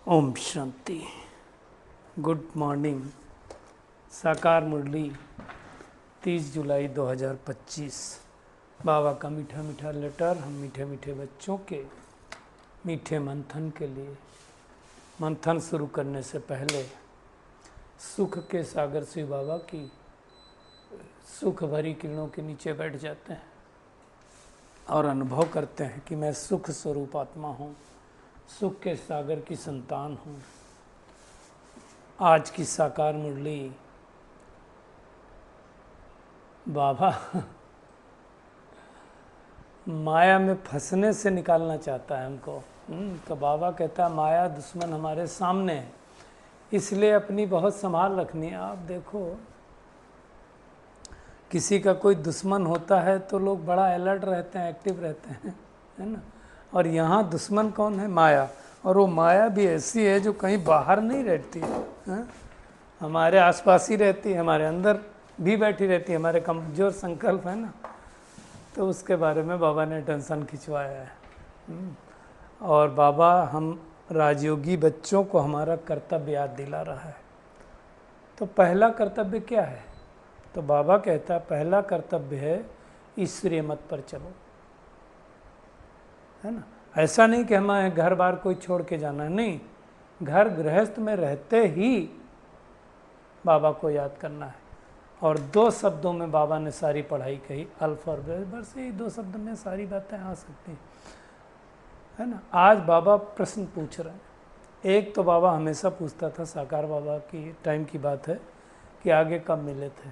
Om Shanti. Good morning. साकार मुरली 30 जुलाई 2025। बाबा का मीठा मीठा लेटर हम मीठे मीठे बच्चों के मीठे मंथन के लिए। मंथन शुरू करने से पहले सुख के सागर शिव बाबा की सुख भरी किरणों के नीचे बैठ जाते हैं और अनुभव करते हैं कि मैं सुख स्वरूप आत्मा हूँ, सुख के सागर की संतान हूँ। आज की साकार मुरली बाबा माया में फंसने से निकालना चाहता है हमको। तो बाबा कहता है माया दुश्मन हमारे सामने है, इसलिए अपनी बहुत संभाल रखनी है। आप देखो किसी का कोई दुश्मन होता है तो लोग बड़ा अलर्ट रहते हैं, एक्टिव रहते हैं, है ना। और यहाँ दुश्मन कौन है? माया। और वो माया भी ऐसी है जो कहीं बाहर नहीं रहती है, हमारे आसपास ही रहती है, हमारे अंदर भी बैठी रहती है, हमारे कमजोर संकल्प है ना। तो उसके बारे में बाबा ने टेंशन खिंचवाया है। और बाबा हम राजयोगी बच्चों को हमारा कर्तव्य याद दिला रहा है। तो पहला कर्तव्य क्या है? तो बाबा कहता है पहला कर्तव्य है ईश्वरीय मत पर चलो, है ना। ऐसा नहीं कि हमें घर बार कोई छोड़ के जाना है, नहीं, घर गृहस्थ में रहते ही बाबा को याद करना है। और दो शब्दों में बाबा ने सारी पढ़ाई कही, अल्फ और बस यही दो शब्द में सारी बातें आ सकती हैं, है ना। आज बाबा प्रश्न पूछ रहे हैं। एक तो बाबा हमेशा पूछता था, साकार बाबा की टाइम की बात है, कि आगे कब मिले थे,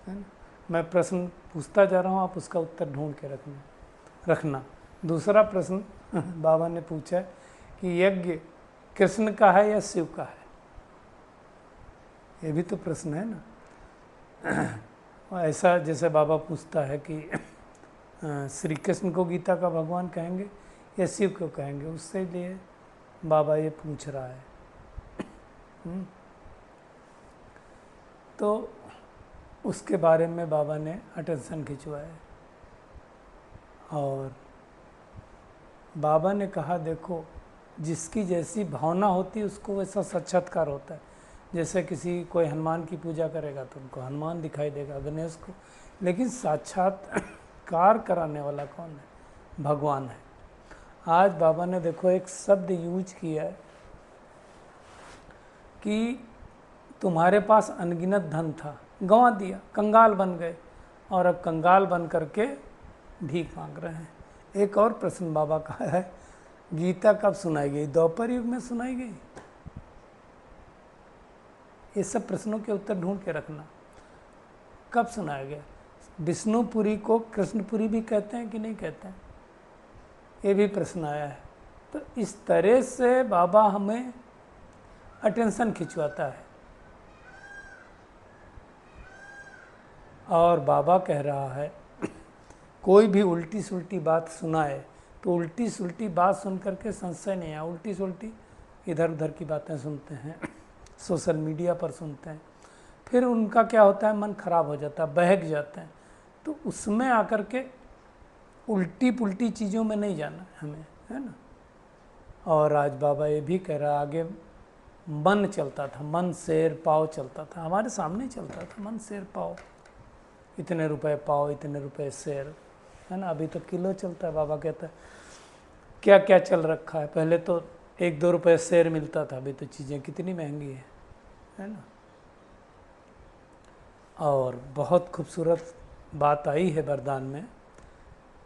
है ना। मैं प्रश्न पूछता जा रहा हूँ, आप उसका उत्तर ढूंढ के रखना। दूसरा प्रश्न बाबा ने पूछा कि यज्ञ कृष्ण का है या शिव का है? ये भी तो प्रश्न है ना। ऐसा जैसे बाबा पूछता है कि श्री कृष्ण को गीता का भगवान कहेंगे या शिव को कहेंगे, उससे लिए बाबा ये पूछ रहा है। तो उसके बारे में बाबा ने अटेंशन खिंचवाया। और बाबा ने कहा देखो, जिसकी जैसी भावना होती है उसको वैसा साक्षात्कार होता है। जैसे किसी कोई हनुमान की पूजा करेगा तो उनको हनुमान दिखाई देगा, गणेश को, लेकिन साक्षात्कार कराने वाला कौन है? भगवान है। आज बाबा ने देखो एक शब्द यूज किया है कि तुम्हारे पास अनगिनत धन था, गंवा दिया, कंगाल बन गए, और अब कंगाल बन करके भीख मांग रहे हैं। एक और प्रश्न बाबा का है, गीता कब सुनाई गई? द्वापर युग में सुनाई गई? ये सब प्रश्नों के उत्तर ढूंढ के रखना। कब सुनाया गया? विष्णुपुरी को कृष्णपुरी भी कहते हैं कि नहीं कहते हैं? ये भी प्रश्न आया है। तो इस तरह से बाबा हमें अटेंशन खिंचवाता है। और बाबा कह रहा है कोई भी उल्टी सुल्टी बात सुनाए तो उल्टी सुल्टी बात सुन करके संशय नहीं आया। उल्टी सुल्टी इधर उधर की बातें सुनते हैं, सोशल मीडिया पर सुनते हैं, फिर उनका क्या होता है, मन खराब हो जाता है, बहक जाते हैं। तो उसमें आकर के उल्टी पुल्टी चीज़ों में नहीं जाना हमें, है ना। और आज बाबा ये भी कह रहा, आगे मन चलता था, मन शेर पाव चलता था, हमारे सामने चलता था मन शेर पाव, इतने रुपए पाव, इतने रुपए शेर, है ना। अभी तो किलो चलता है। बाबा कहता है क्या क्या चल रखा है। पहले तो 1-2 रुपए शेर मिलता था, अभी तो चीज़ें कितनी महंगी है ना। और बहुत खूबसूरत बात आई है वरदान में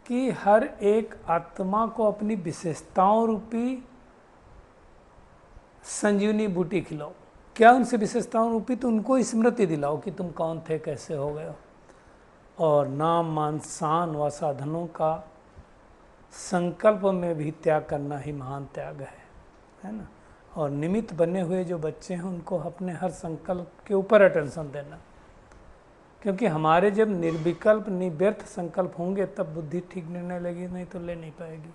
कि हर एक आत्मा को अपनी विशेषताओं रूपी संजीवनी बूटी खिलाओ। क्या उनसे विशेषताओं रूपी? तो उनको स्मृति दिलाओ कि तुम कौन थे, कैसे हो गए हो। और नाम मान शान व साधनों का संकल्प में भी त्याग करना ही महान त्याग है ना। और निमित्त बने हुए जो बच्चे हैं उनको अपने हर संकल्प के ऊपर अटेंशन देना, क्योंकि हमारे जब निर्विकल्प निव्यर्थ संकल्प होंगे तब बुद्धि ठीक निर्णय लेगी, नहीं तो ले नहीं पाएगी।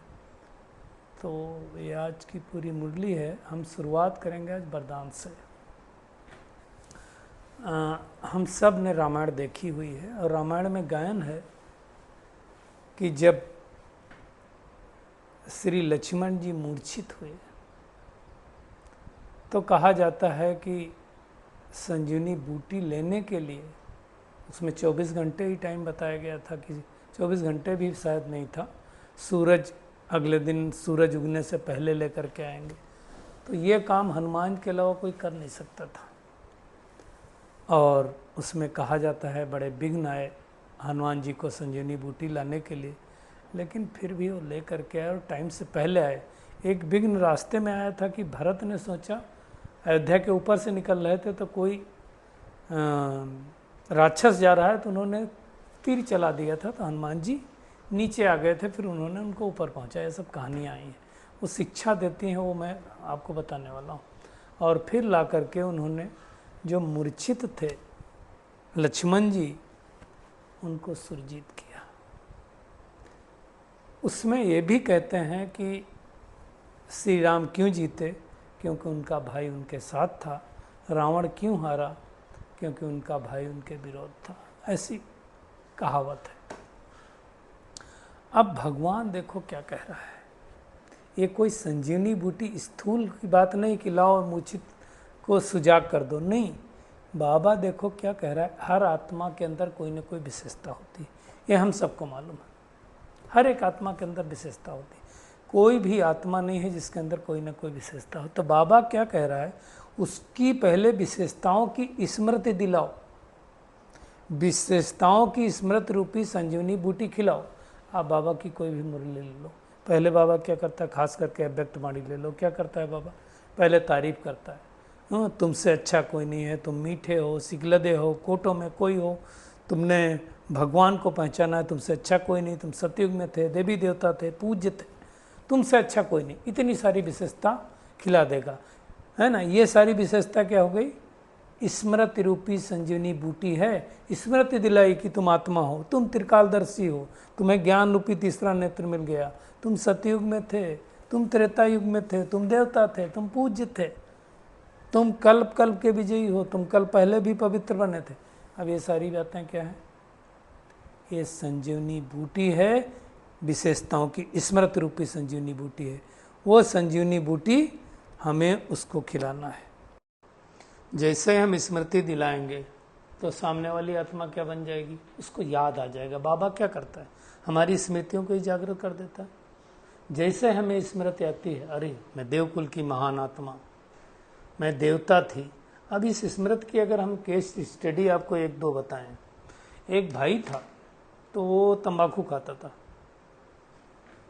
तो ये आज की पूरी मुरली है। हम शुरुआत करेंगे आज वरदान से। हम सब ने रामायण देखी हुई है, और रामायण में गायन है कि जब श्री लक्ष्मण जी मूर्छित हुए तो कहा जाता है कि संजीवनी बूटी लेने के लिए उसमें 24 घंटे ही टाइम बताया गया था कि 24 घंटे भी शायद नहीं था, सूरज अगले दिन सूरज उगने से पहले लेकर के आएंगे। तो ये काम हनुमान के अलावा कोई कर नहीं सकता था। और उसमें कहा जाता है बड़े विघ्न आए हनुमान जी को संजीवनी बूटी लाने के लिए, लेकिन फिर भी वो ले करके आए और टाइम से पहले आए। एक विघ्न रास्ते में आया था कि भरत ने सोचा, अयोध्या के ऊपर से निकल रहे थे तो कोई राक्षस जा रहा है, तो उन्होंने तीर चला दिया था, तो हनुमान जी नीचे आ गए थे, फिर उन्होंने उनको ऊपर पहुंचाया। सब कहानियाँ आई हैं, वो शिक्षा देती हैं, वो मैं आपको बताने वाला हूँ। और फिर ला करके उन्होंने जो मूर्छित थे लक्ष्मण जी, उनको सुरजीत किया। उसमें ये भी कहते हैं कि श्री राम क्यों जीते, क्योंकि उनका भाई उनके साथ था। रावण क्यों हारा, क्योंकि उनका भाई उनके विरोध था। ऐसी कहावत है। अब भगवान देखो क्या कह रहा है, ये कोई संजीवनी बूटी स्थूल की बात नहीं कि लाओ मूर्छित को सुजाग कर दो, नहीं। बाबा देखो क्या कह रहा है, हर आत्मा के अंदर कोई ना कोई विशेषता होती है, ये हम सबको मालूम है। हर एक आत्मा के अंदर विशेषता होती है, कोई भी आत्मा नहीं है जिसके अंदर कोई ना कोई विशेषता हो। तो बाबा क्या कह रहा है, उसकी पहले विशेषताओं की स्मृति दिलाओ, विशेषताओं की स्मृति रूपी संजीवनी बूटी खिलाओ। आप बाबा की कोई भी मुरली ले लो, पहले बाबा क्या करता है, खास करके अव्यक्त वाणी ले लो, क्या करता है बाबा, पहले तारीफ करता है। हाँ, तुमसे अच्छा कोई नहीं है, तुम मीठे हो, सिगलदे हो, कोटों में कोई हो, तुमने भगवान को पहचाना है, तुमसे अच्छा कोई नहीं, तुम सतयुग में थे, देवी देवता थे, पूज्य थे, तुमसे अच्छा कोई नहीं, इतनी सारी विशेषता खिला देगा, है ना। ये सारी विशेषता क्या हो गई, स्मृति रूपी संजीवनी बूटी है। स्मृति दिलाई कि तुम आत्मा हो, तुम त्रिकालदर्शी हो, तुम्हें ज्ञान रूपी तीसरा नेत्र मिल गया, तुम सतयुग में थे, तुम त्रेता युग में थे, तुम देवता थे, तुम पूज्य थे, तुम कल्प कल्प के विजयी हो, तुम कल पहले भी पवित्र बने थे। अब ये सारी बातें क्या है, ये संजीवनी बूटी है, विशेषताओं की स्मृति रूपी संजीवनी बूटी है। वो संजीवनी बूटी हमें उसको खिलाना है। जैसे हम स्मृति दिलाएंगे तो सामने वाली आत्मा क्या बन जाएगी, उसको याद आ जाएगा। बाबा क्या करता है, हमारी स्मृतियों को ही जागृत कर देता है। जैसे हमें स्मृति आती है, अरे मैं देवकुल की महान आत्मा, मैं देवता थी। अब इस स्मृति की अगर हम केस स्टडी आपको एक दो बताएं। एक भाई था, तो वो तंबाकू खाता था,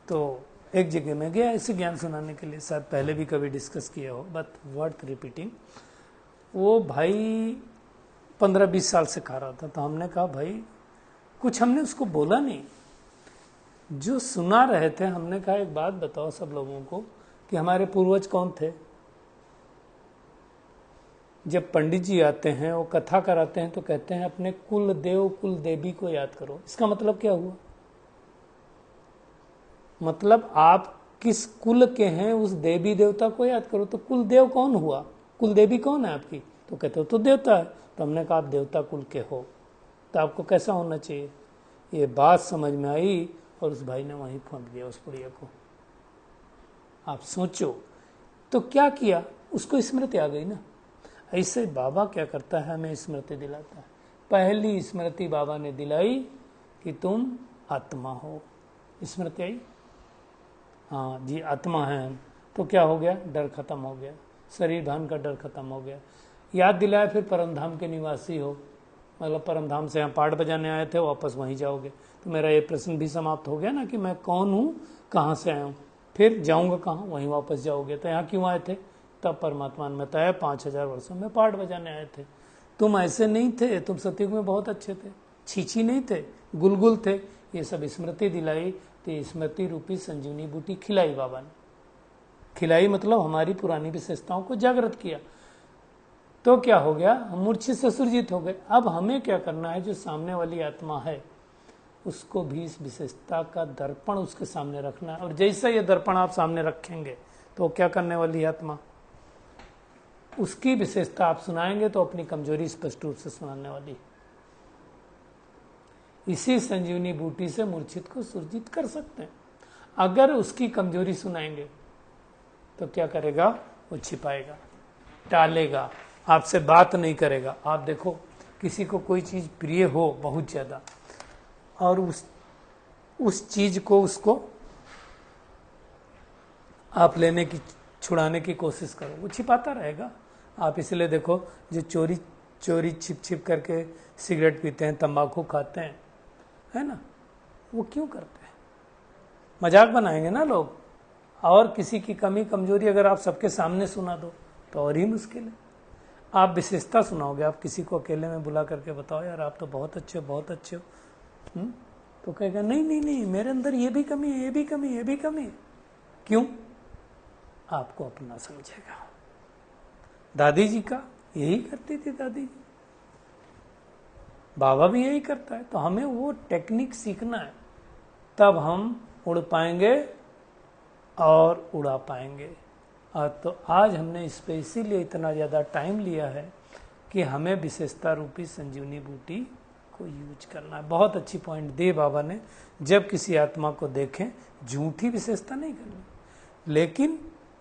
तो एक जगह में गया इसे ज्ञान सुनाने के लिए, शायद पहले भी कभी डिस्कस किया हो, बट वर्थ रिपीटिंग। वो भाई 15-20 साल से खा रहा था, तो हमने कहा भाई, कुछ हमने उसको बोला नहीं, जो सुना रहे थे हमने कहा एक बात बताओ सब लोगों को कि हमारे पूर्वज कौन थे। जब पंडित जी आते हैं, वो कथा कराते हैं, तो कहते हैं अपने कुल देव कुल देवी को याद करो। इसका मतलब क्या हुआ, मतलब आप किस कुल के हैं उस देवी देवता को याद करो। तो कुल देव कौन हुआ, कुल देवी कौन है आपकी, तो कहते हो तो देवता है। तो हमने कहा आप देवता कुल के हो, तो आपको कैसा होना चाहिए। ये बात समझ में आई और उस भाई ने वहीं फोड़ दिया उस पुड़िया को। आप सोचो, तो क्या किया, उसको स्मृति आ गई ना। ऐसे बाबा क्या करता है, हमें स्मृति दिलाता है। पहली स्मृति बाबा ने दिलाई कि तुम आत्मा हो, स्मृति आई, हाँ जी आत्मा है हम। तो क्या हो गया, डर खत्म हो गया, शरीर भान का डर खत्म हो गया। याद दिलाया फिर परमधाम के निवासी हो, मतलब परमधाम से यहाँ पाठ बजाने आए थे, वापस वहीं जाओगे। तो मेरा ये प्रश्न भी समाप्त हो गया ना कि मैं कौन हूँ, कहाँ से आया हूँ, फिर जाऊँगा कहाँ, वहीं वापस जाओगे। तो यहाँ क्यों आए थे, तब परमात्मा ने बताया 5000 वर्षों में पाठ बजाने आए थे। तुम ऐसे नहीं थे, तुम सतयुग में बहुत अच्छे थे, छीछी नहीं थे, गुलगुल थे। ये सब स्मृति दिलाई, तो स्मृति रूपी संजीवनी बूटी खिलाई बाबा ने। खिलाई मतलब हमारी पुरानी विशेषताओं को जागृत किया। तो क्या हो गया, हम मूर्छित से सुरजित हो गए। अब हमें क्या करना है, जो सामने वाली आत्मा है उसको भी इस विशेषता का दर्पण उसके सामने रखना है। और जैसे ये दर्पण आप सामने रखेंगे तो क्या करने वाली आत्मा, उसकी विशेषता आप सुनाएंगे तो अपनी कमजोरी स्पष्ट रूप से सुनाने वाली। इसी संजीवनी बूटी से मूर्छित को सुरजित कर सकते हैं। अगर उसकी कमजोरी सुनाएंगे तो क्या करेगा, वो छिपाएगा। टालेगा, आपसे बात नहीं करेगा। आप देखो किसी को कोई चीज़ प्रिय हो बहुत ज़्यादा और उस चीज़ को उसको आप लेने की छुड़ाने की कोशिश करो, वो छिपाता रहेगा। आप इसलिए देखो जो चोरी छिप करके सिगरेट पीते हैं, तंबाकू खाते हैं, है ना, वो क्यों करते हैं? मजाक बनाएंगे ना लोग। और किसी की कमी कमजोरी अगर आप सबके सामने सुना दो तो और ही मुश्किल है। आप विशेषता सुनाओगे, आप किसी को अकेले में बुला करके बताओ यार आप तो बहुत अच्छे हो, बहुत अच्छे हो, तो कहेगा नहीं नहीं नहीं मेरे अंदर ये भी कमी है, ये भी कमी है, ये भी कमी है। क्यों? आपको अपना समझेगा। दादी जी का यही करती थी दादी जी, बाबा भी यही करता है। तो हमें वो टेक्निक सीखना है, तब हम उड़ पाएंगे और उड़ा पाएंगे। तो आज हमने इस पे इसीलिए इतना ज़्यादा टाइम लिया है कि हमें विशेषता रूपी संजीवनी बूटी को यूज करना है। बहुत अच्छी पॉइंट दी बाबा ने। जब किसी आत्मा को देखें, झूठी विशेषता नहीं करनी, लेकिन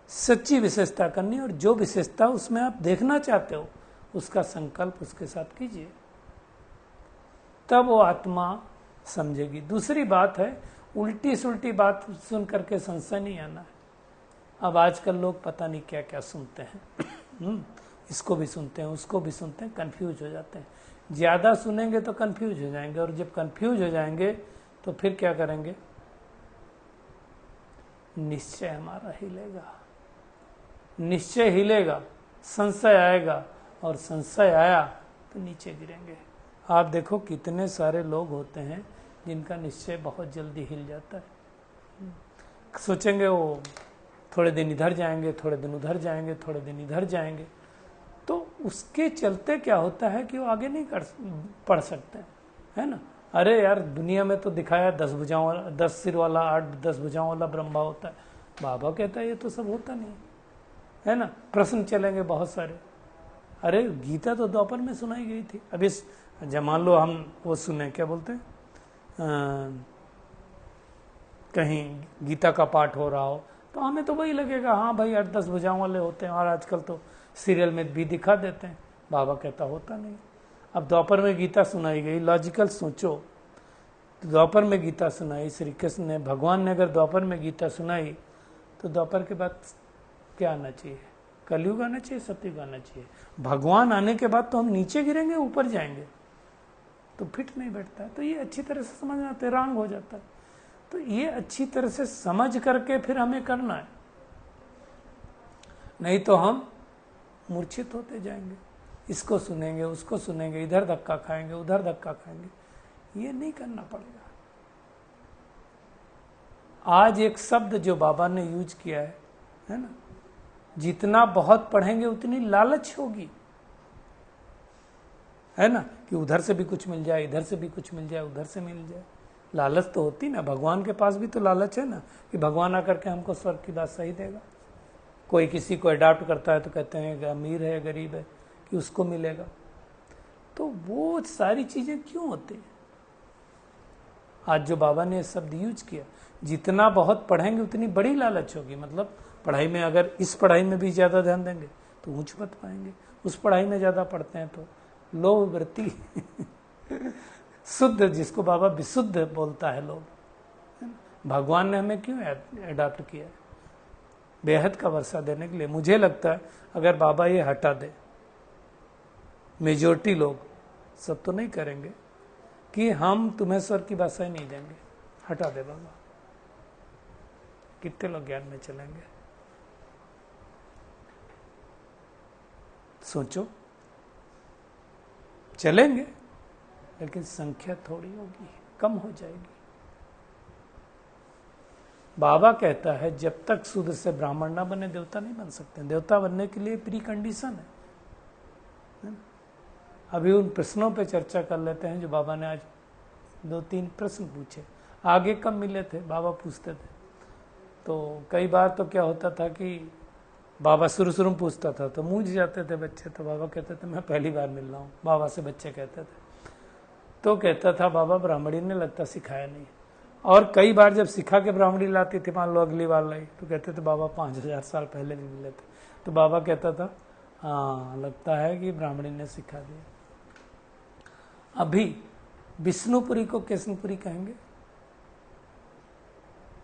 सच्ची विशेषता करनी, और जो विशेषता उसमें आप देखना चाहते हो उसका संकल्प उसके साथ कीजिए, तब वो आत्मा समझेगी। दूसरी बात है, उल्टी सुल्टी बात सुन करके संशय नहीं आना है। अब आजकल लोग पता नहीं क्या क्या सुनते हैं इसको भी सुनते हैं, उसको भी सुनते हैं, कंफ्यूज हो जाते हैं। ज़्यादा सुनेंगे तो कंफ्यूज हो जाएंगे, और जब कंफ्यूज हो जाएंगे तो फिर क्या करेंगे? निश्चय हमारा हिलेगा, निश्चय हिलेगा, संशय आएगा, और संशय आया तो नीचे गिरेंगे। आप देखो कितने सारे लोग होते हैं जिनका निश्चय बहुत जल्दी हिल जाता है। सोचेंगे वो थोड़े दिन इधर जाएंगे, थोड़े दिन उधर जाएंगे, थोड़े दिन इधर जाएंगे, तो उसके चलते क्या होता है कि वो आगे नहीं पढ़ सकते, है ना। अरे यार दुनिया में तो दिखाया 10 भुजाओं वाला, 10 सिर वाला, 8-10 भुजाओं वाला ब्रह्मा होता है। बाबा कहता है ये तो सब होता नहीं है ना। प्रश्न चलेंगे बहुत सारे। अरे गीता तो द्वापर में सुनाई गई थी। अब इस जब मान लो हम वो सुने, क्या बोलते हैं, कहीं गीता का पाठ हो रहा हो तो हमें तो वही लगेगा, हाँ भाई 8-10 भुजाओं वाले होते हैं, और आजकल तो सीरियल में भी दिखा देते हैं। बाबा कहता होता नहीं। अब द्वापर में गीता सुनाई गई, लॉजिकल सोचो, द्वापर में गीता सुनाई, श्री कृष्ण ने, भगवान ने अगर द्वापर में गीता सुनाई तो द्वापर के बाद क्या आना चाहिए? कलयुग आना चाहिए, सतयुग आना चाहिए। भगवान आने के बाद तो हम नीचे गिरेंगे, ऊपर जाएंगे, तो फिट नहीं बैठता है। तो ये अच्छी तरह से समझना, तेरांग हो जाता है। तो ये अच्छी तरह से समझ करके फिर हमें करना है, नहीं तो हम मूर्छित होते जाएंगे। इसको सुनेंगे, उसको सुनेंगे, इधर धक्का खाएंगे, उधर धक्का खाएंगे। ये नहीं करना पड़ेगा। आज एक शब्द जो बाबा ने यूज किया है ना, जितना बहुत पढ़ेंगे उतनी लालच होगी, है ना, कि उधर से भी कुछ मिल जाए, इधर से भी कुछ मिल जाए, उधर से मिल जाए। लालच तो होती ना। भगवान के पास भी तो लालच है ना, कि भगवान आकर के हमको स्वर्ग की बात सही देगा। कोई किसी को अडॉप्ट करता है तो कहते हैं अमीर है, गरीब है, कि उसको मिलेगा। तो वो सारी चीजें क्यों होती हैं? आज जो बाबा ने शब्द यूज किया, जितना बहुत पढ़ेंगे उतनी बड़ी लालच होगी। मतलब पढ़ाई में अगर इस पढ़ाई में भी ज्यादा ध्यान देंगे तो ऊंच मत पाएंगे, उस पढ़ाई में ज्यादा पढ़ते हैं तो लोभ वृत्ति शुद्ध, जिसको बाबा विशुद्ध बोलता है लोग। भगवान ने हमें क्यों अडॉप्ट किया है? बेहद का वर्षा देने के लिए। मुझे लगता है अगर बाबा ये हटा दे, मेजोरिटी लोग, सब तो नहीं करेंगे, कि हम तुम्हें स्वर्ग की बादशाही नहीं देंगे, हटा दे बाबा, कितने लोग ज्ञान में चलेंगे? सोचो, चलेंगे लेकिन संख्या थोड़ी होगी, कम हो जाएगी। बाबा कहता है जब तक शुद्ध से ब्राह्मण ना बने देवता नहीं बन सकते। देवता बनने के लिए प्री कंडीशन है। अभी उन प्रश्नों पे चर्चा कर लेते हैं जो बाबा ने आज 2-3 प्रश्न पूछे। आगे कब मिले थे बाबा पूछते थे, तो कई बार तो क्या होता था कि बाबा शुरू में पूछता था तो मूझ जाते थे बच्चे। तो बाबा कहते थे मैं पहली बार मिल रहा हूँ, बाबा से बच्चे कहते थे। तो कहता था बाबा ब्राह्मणी ने लगता सिखाया नहीं। और कई बार जब सिखा के ब्राह्मणी लाती थी, मान लो अगली बार लाई, तो कहते थे बाबा 5000 साल पहले भी मिले थे। तो बाबा कहता था हाँ, लगता है कि ब्राह्मणी ने सिखा दिया। अभी विष्णुपुरी को कृष्णपुरी कहेंगे?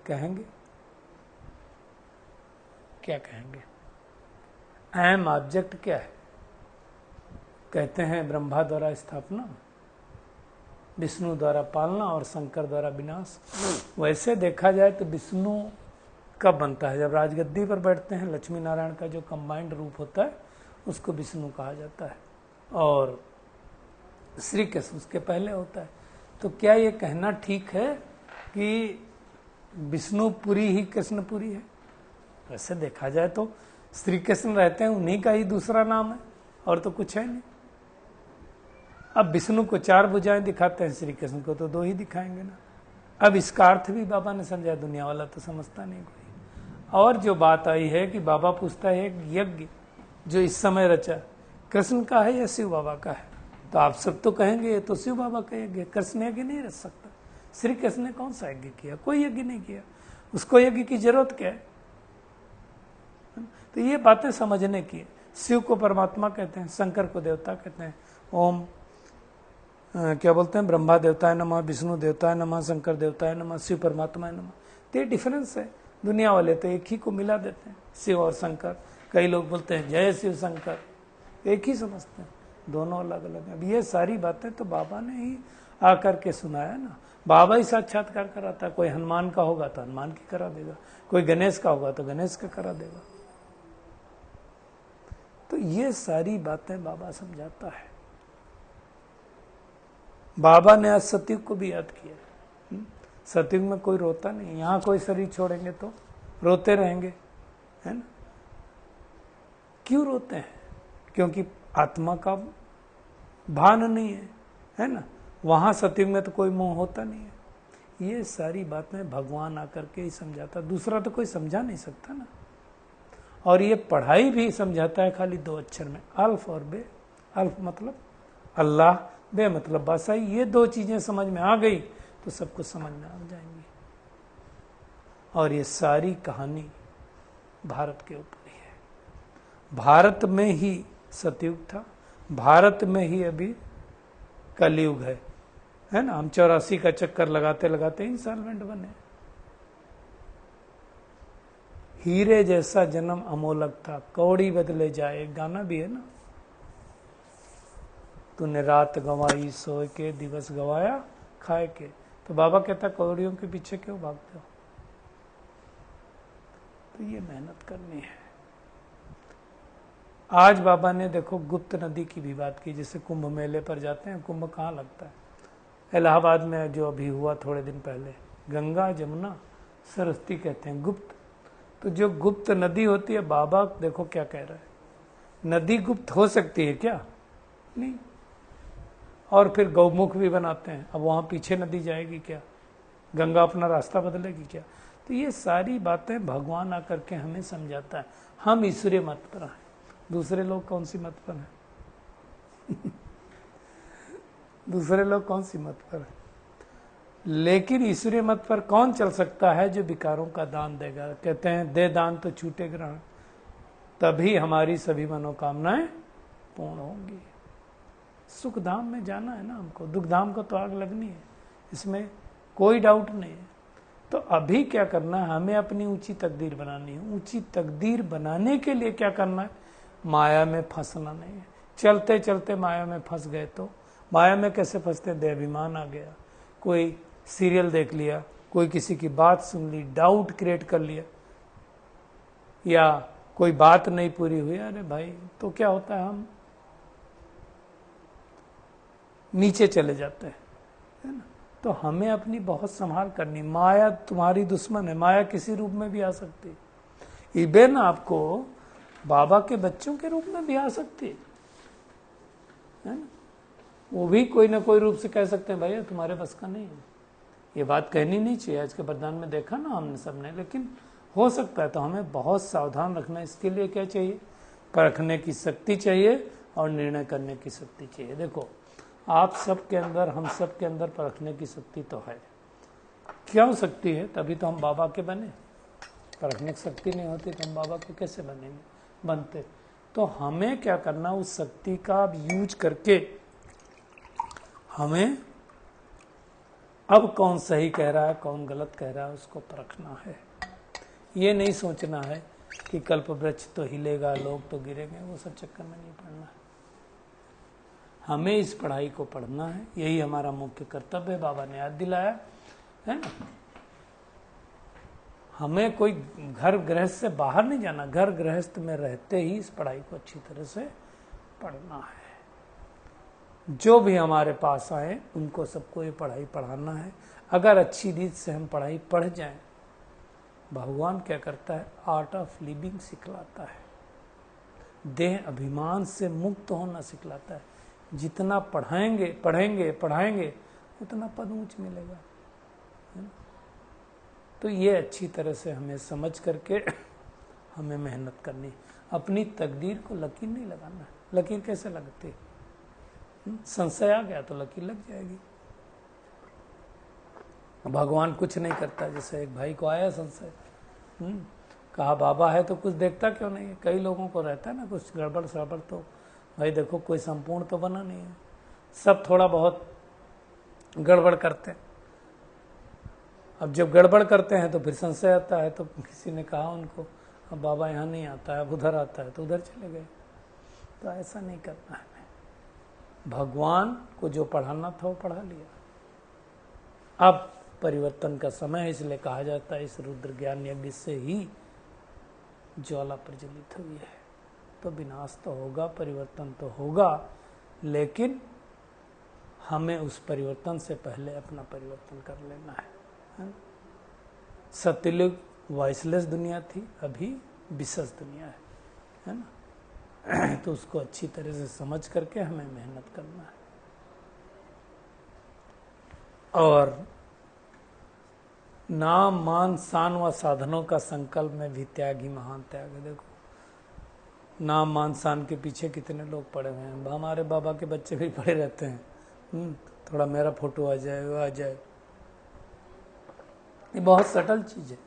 कहेंगे? क्या कहेंगे? अहम ऑब्जेक्ट क्या है? कहते हैं ब्रह्मा द्वारा स्थापना, विष्णु द्वारा पालना और शंकर द्वारा विनाश। वैसे देखा जाए तो विष्णु कब बनता है? जब राजगद्दी पर बैठते हैं, लक्ष्मी नारायण का जो कंबाइंड रूप होता है उसको विष्णु कहा जाता है, और श्री कृष्ण उसके पहले होता है। तो क्या ये कहना ठीक है कि विष्णुपुरी ही कृष्णपुरी है? वैसे देखा जाए तो श्री कृष्ण रहते हैं, उन्हीं का ही दूसरा नाम है, और तो कुछ है नहीं। अब विष्णु को 4 भुजाएं दिखाते हैं, श्री कृष्ण को तो 2 ही दिखाएंगे ना। अब इसका अर्थ भी बाबा ने समझा, दुनिया वाला तो समझता नहीं कोई। और जो बात आई है कि बाबा पूछता है, एक यज्ञ जो इस समय रचा कृष्ण का है या शिव बाबा का है? तो आप सब तो कहेंगे ये तो शिव बाबा का यज्ञ है, कृष्ण यज्ञ नहीं रच सकता। श्री कृष्ण ने कौन सा यज्ञ किया? कोई यज्ञ नहीं किया, उसको यज्ञ की जरूरत क्या है? तो ये बातें समझने की। शिव को परमात्मा कहते हैं, शंकर को देवता कहते हैं। ओम क्या बोलते हैं? ब्रह्मा देवताय नमः, विष्णु देवताय नमः, शंकर देवताय नमः, शिव परमात्मा नमः। तो ये डिफरेंस है। दुनिया वाले तो एक ही को मिला देते हैं, शिव और शंकर। कई लोग बोलते हैं जय शिव शंकर, एक ही समझते हैं, दोनों अलग अलग हैं। अब ये सारी बातें तो बाबा ने ही आकर के सुनाया ना। बाबा ही साक्षात्कार कराता है। कोई हनुमान का होगा तो हनुमान की करा देगा, कोई गणेश का होगा तो गणेश का करा देगा। तो ये सारी बातें बाबा समझाता है। बाबा ने आज सतयुग को भी याद किया। सतयुग में कोई रोता नहीं, यहाँ कोई शरीर छोड़ेंगे तो रोते रहेंगे, है ना? क्यों रोते हैं? क्योंकि आत्मा का भान नहीं है ना? वहां सतयुग में तो कोई मोह होता नहीं है। ये सारी बातें भगवान आकर के ही समझाता, दूसरा तो कोई समझा नहीं सकता ना। और ये पढ़ाई भी समझाता है खाली 2 अक्षर में, अल्फ और बे। अल्फ मतलब अल्लाह, बे मतलब बासाई। ये 2 चीजें समझ में आ गई तो सब कुछ समझ में आ जाएंगी। और ये सारी कहानी भारत के ऊपर ही है। भारत में ही सतयुग था, भारत में ही अभी कलयुग है ना? हम 84 का चक्कर लगाते लगाते इंसॉल्वेंट बने। हीरे जैसा जन्म अमोलक था, कौड़ी बदले जाए, गाना भी है ना। तूने रात गंवाई सोए के, दिवस गवाया खाए के। तो बाबा कहता कौड़ियों के पीछे क्यों भागते हो? तो ये मेहनत करनी है। आज बाबा ने देखो गुप्त नदी की भी बात की। जैसे कुंभ मेले पर जाते हैं, कुंभ कहाँ लगता है? इलाहाबाद में जो अभी हुआ थोड़े दिन पहले, गंगा जमुना सरस्वती कहते हैं गुप्त। तो जो गुप्त नदी होती है, बाबा देखो क्या कह रहा है, नदी गुप्त हो सकती है क्या? नहीं। और फिर गौमुख भी बनाते हैं। अब वहां पीछे नदी जाएगी क्या? गंगा अपना रास्ता बदलेगी क्या? तो ये सारी बातें भगवान आकर के हमें समझाता है। हम ईश्वरीय मत पर हैं, दूसरे लोग कौन सी मत पर हैं? दूसरे लोग कौन सी मत पर हैं? लेकिन ईश्वरीय मत पर कौन चल सकता है? जो विकारों का दान देगा। कहते हैं दे दान तो छूटे ग्रहण, तभी हमारी सभी मनोकामनाएं पूर्ण होंगी। सुख धाम में जाना है ना हमको, दुख धाम को तो आग लगनी है, इसमें कोई डाउट नहीं है। तो अभी क्या करना है? हमें अपनी ऊंची तकदीर बनानी है। ऊंची तकदीर बनाने के लिए क्या करना है? माया में फंसना नहीं है। चलते चलते माया में फंस गए तो माया में कैसे फंसते? देहाभिमान आ गया, कोई सीरियल देख लिया, कोई किसी की बात सुन ली, डाउट क्रिएट कर लिया, या कोई बात नहीं पूरी हुई, अरे भाई तो क्या होता है? हम नीचे चले जाते हैं, है ना? तो हमें अपनी बहुत संभाल करनी। माया तुम्हारी दुश्मन है, माया किसी रूप में भी आ सकती है। इवन आपको बाबा के बच्चों के रूप में भी आ सकती है ना? वो भी कोई ना कोई रूप से कह सकते हैं भैया तुम्हारे बस का नहीं है। ये बात कहनी नहीं चाहिए, आज के वरदान में देखा ना हमने सबने, लेकिन हो सकता है। तो हमें बहुत सावधान रखना। इसके लिए क्या चाहिए? परखने की शक्ति चाहिए और निर्णय करने की शक्ति चाहिए। देखो आप सब के अंदर, हम सब के अंदर परखने की शक्ति तो है। क्यों शक्ति है? तभी तो हम बाबा के बने। परखने की शक्ति नहीं होती तो हम बाबा के कैसे बनेंगे? बनते। तो हमें क्या करना, उस शक्ति का यूज करके हमें अब कौन सही कह रहा है कौन गलत कह रहा है उसको परखना है। ये नहीं सोचना है कि कल्प वृक्ष तो हिलेगा, लोग तो गिरेंगे, वो सब चक्कर में नहीं पड़ना है। हमें इस पढ़ाई को पढ़ना है, यही हमारा मुख्य कर्तव्य है। बाबा ने याद दिलाया है ना, हमें कोई घर गृहस्थ से बाहर नहीं जाना, घर गृहस्थ में रहते ही इस पढ़ाई को अच्छी तरह से पढ़ना है। जो भी हमारे पास आए उनको सबको ये पढ़ाई पढ़ाना है। अगर अच्छी रीत से हम पढ़ाई पढ़ जाएं, भगवान क्या करता है, आर्ट ऑफ लिविंग सिखलाता है, देह अभिमान से मुक्त होना सिखलाता है। जितना पढ़ाएंगे उतना पद ऊंच मिलेगा। तो ये अच्छी तरह से हमें समझ करके हमें मेहनत करनी। अपनी तकदीर को लकीर नहीं लगाना। लकीर कैसे लगती, संशय आ गया तो लकीर लग जाएगी। भगवान कुछ नहीं करता। जैसे एक भाई को आया संशय, कहा बाबा है तो कुछ देखता क्यों नहीं है। कई लोगों को रहता है ना कुछ गड़बड़ सड़बड़, तो भाई देखो कोई संपूर्ण तो बना नहीं है, सब थोड़ा बहुत गड़बड़ करते हैं। अब जब गड़बड़ करते हैं तो फिर संशय आता है। तो किसी ने कहा उनको, अब बाबा यहाँ नहीं आता है, अब उधर आता है, तो उधर चले गए। तो ऐसा नहीं करना है। भगवान को जो पढ़ाना था वो पढ़ा लिया। अब परिवर्तन का समय है, इसलिए कहा जाता है इस रुद्र ज्ञान यज्ञ से ही ज्वाला प्रज्वलित हुई है। तो विनाश तो होगा, परिवर्तन तो होगा, लेकिन हमें उस परिवर्तन से पहले अपना परिवर्तन कर लेना है। सत्ययुग वॉइसलेस दुनिया थी, अभी विशेष दुनिया है ना। तो उसको अच्छी तरह से समझ करके हमें मेहनत करना है। और नाम मान शान व साधनों का संकल्प में भी त्याग ही महान त्याग है। देखो नाम मान शान के पीछे कितने लोग पड़े हुए हैं। हमारे बाबा के बच्चे भी पड़े रहते हैं, थोड़ा मेरा फोटो आ जाए, वो आ जाए। ये बहुत सटल चीज है।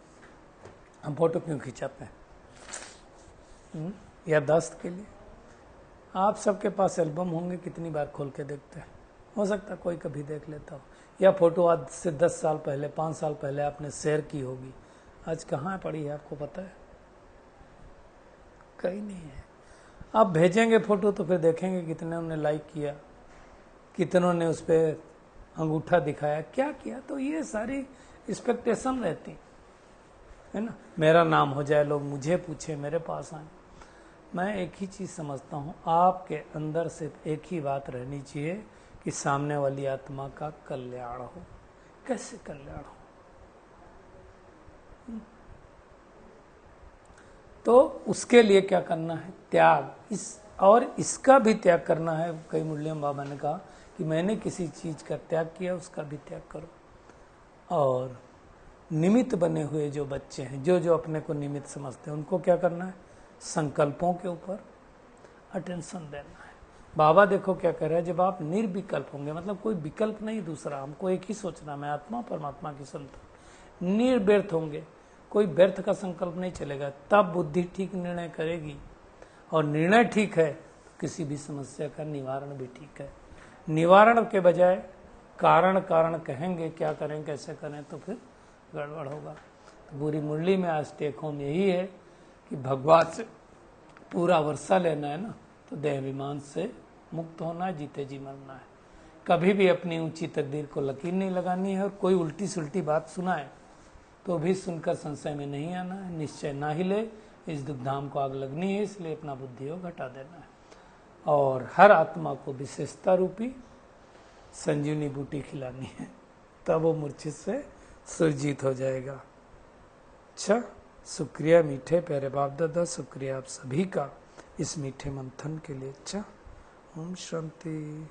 हम फोटो क्यों खिंचाते हैं, याददाश्त के लिए। आप सबके पास एल्बम होंगे, कितनी बार खोल के देखते हैं। हो सकता है कोई कभी देख लेता हो, या फोटो आज से 10 साल पहले 5 साल पहले आपने शेयर की होगी, आज कहाँ पड़ी है आपको पता है? कहीं नहीं है। आप भेजेंगे फोटो तो फिर देखेंगे कितने ने लाइक किया, कितनों ने उस पर अंगूठा दिखाया, क्या किया। तो ये सारी एक्सपेक्टेशन रहती है ना, मेरा नाम हो जाए, लोग मुझे पूछे, मेरे पास आए। मैं एक ही चीज समझता हूँ, आपके अंदर सिर्फ एक ही बात रहनी चाहिए कि सामने वाली आत्मा का कल्याण हो। कैसे कल्याण हो? तो उसके लिए क्या करना है? त्याग। और इसका भी त्याग करना है। कई मुरलियम बाबा ने कहा कि मैंने किसी चीज का त्याग किया, उसका भी त्याग करो। और निमित्त बने हुए जो बच्चे हैं, जो अपने को निमित्त समझते हैं, उनको क्या करना है? संकल्पों के ऊपर अटेंशन देना है। बाबा देखो क्या कह रहे हैं, जब आप निर्विकल्प होंगे, मतलब कोई विकल्प नहीं दूसरा, हमको एक ही सोचना, मैं आत्मा परमात्मा की संतान, निर्व्यर्थ होंगे, कोई व्यर्थ का संकल्प नहीं चलेगा, तब बुद्धि ठीक निर्णय करेगी। और निर्णय ठीक है तो किसी भी समस्या का निवारण भी ठीक है। निवारण के बजाय कारण कहेंगे, क्या करें कैसे करें, तो फिर गड़बड़ होगा। तो पूरी मुरली में आज टेक होम यही है कि भगवान से पूरा वर्षा लेना है ना, तो देहाभिमान से मुक्त होना है, जीते जी मरना है। कभी भी अपनी ऊंची तकदीर को लकीर नहीं लगानी है। और कोई उल्टी सुल्टी बात सुनाए तो भी सुनकर संशय में नहीं आना है। निश्चय ना हिले, इस दुखधाम को आग लगनी है, इसलिए अपना बुद्धि को घटा देना है। और हर आत्मा को विशेषता रूपी संजीवनी बूटी खिलानी है, तब वो मूर्छित से सुरजीत हो जाएगा। अच्छा, शुक्रिया मीठे प्यारे बाप दादा, शुक्रिया आप सभी का इस मीठे मंथन के लिए। अच्छा, ओम शांति।